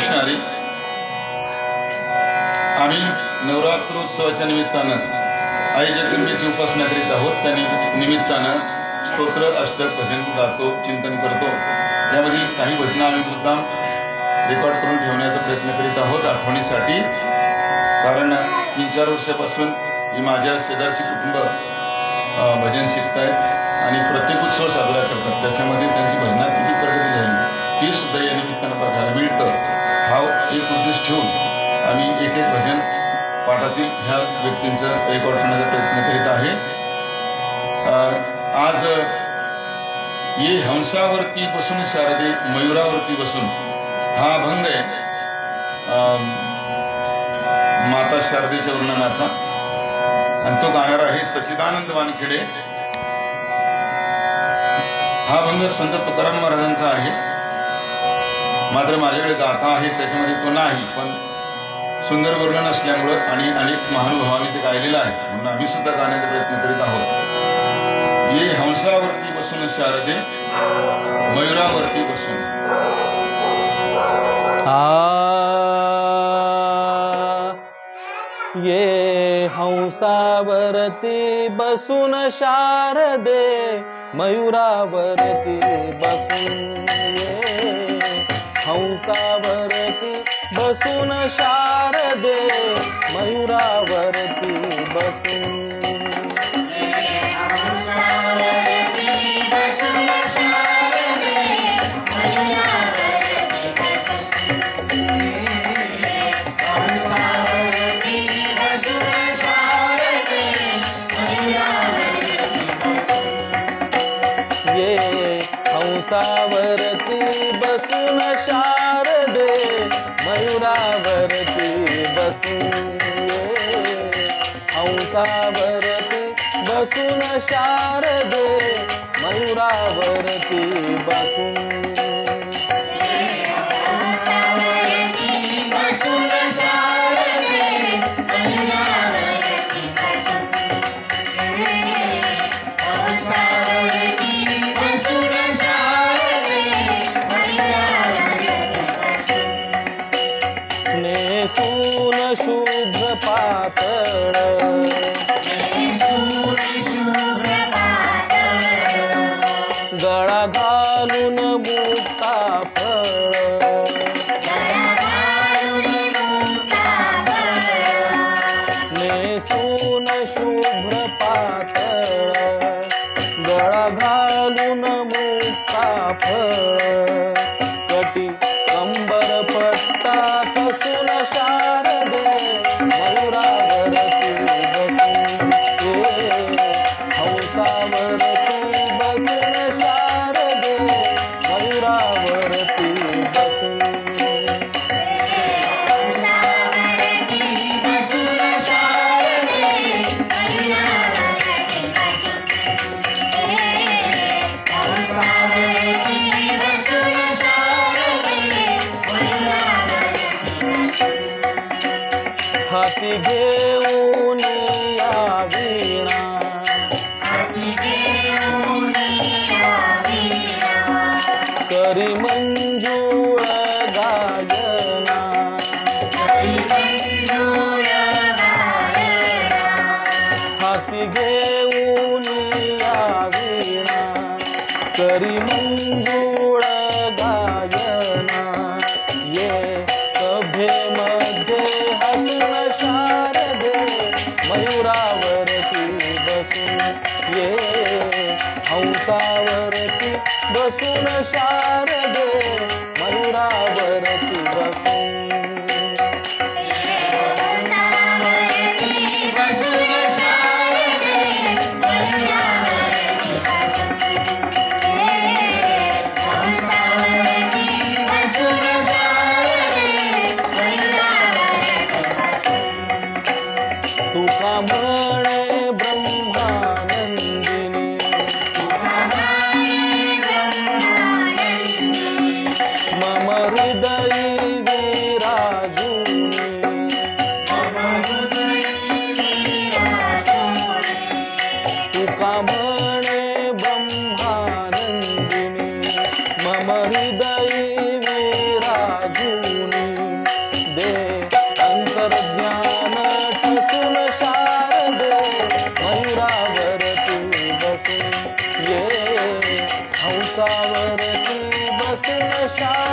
असणारी आम्ही नवरात्रोत्सवाच्या निमित्तानं आई जगदंबेची उपासना करीत आहोत। त्या निमित्तानं स्तोत्र अष्टक भजन गातो, चिंतन करतो। त्यामधील काही भजनं आम्ही मुद्दाम रेकॉर्ड करून ठेवण्याचा प्रयत्न करीत आहोत आठवणीसाठी। कारण 3-4 वर्षापासून ही माझ्या शेजारची कुटुंब भजन शिकतायत आणि प्रत्येक उत्सव साजरा करतात। त्याच्यामध्ये त्यांची भजनात किती प्रगती झाली ती सुद्धा या निमित्तानं बघायला मिळतं। हा एक उद्देश ठेवून आम्ही एक भजन पाठातील ह्या व्यक्तींचं रेकॉर्ड करण्याचा प्रयत्न करीत आहे। आज ये हंसावरती बसून शारदे मयुरावरती बसून हा अभंग आहे माता शारदेच्या वर्णनाचा आणि तो गाणार आहे सच्चिदानंद वानखेडे। हा अभंग संत तुकाराम महाराजांचा आहे, मात्र माझ्याकडे गाथा आहे त्याच्यामध्ये तो नाही, पण सुंदर वर्णन असल्यामुळं आणि अनेक महानुभावांनी ते गायलेलं आहे म्हणून आम्ही सुद्धा गाण्याचा प्रयत्न करीत आहोत। ये हंसावरती बसून शारदे मयुरावरती बसून। ये हंसावरती बसून शारदे मयुरावरती बसून। ये हंसावरती बसून शारदे मयुरावरती बसून। हंसावरती बसून शारदे मयुरावरती बसून। हंसावरती बसून शारदे मयुरावरती बसून। नेसून शुभ्र पातळ गळा घालून मुक्ता फळ। नेसून शुभ्र पातळ गळा घालून मुक्ता फळ। कटी कंबर पट्टा कसून शारदे मयुरावरती बसून। हंसावरती बसून शारदे मयुरावरती बसून। हाती घेऊन या वीणा करी मंजूळ गायना। हाती घेऊन या वीणा करी मंजूळ गायना। ये सभेमध्ये हसून शारदे मयुरावरती बसून। ये हंसावरती बसून शारदे मयुरावरती बसून। तुका म्हणे ब्रह्मानंदिनी उंचावरती बसून शारदे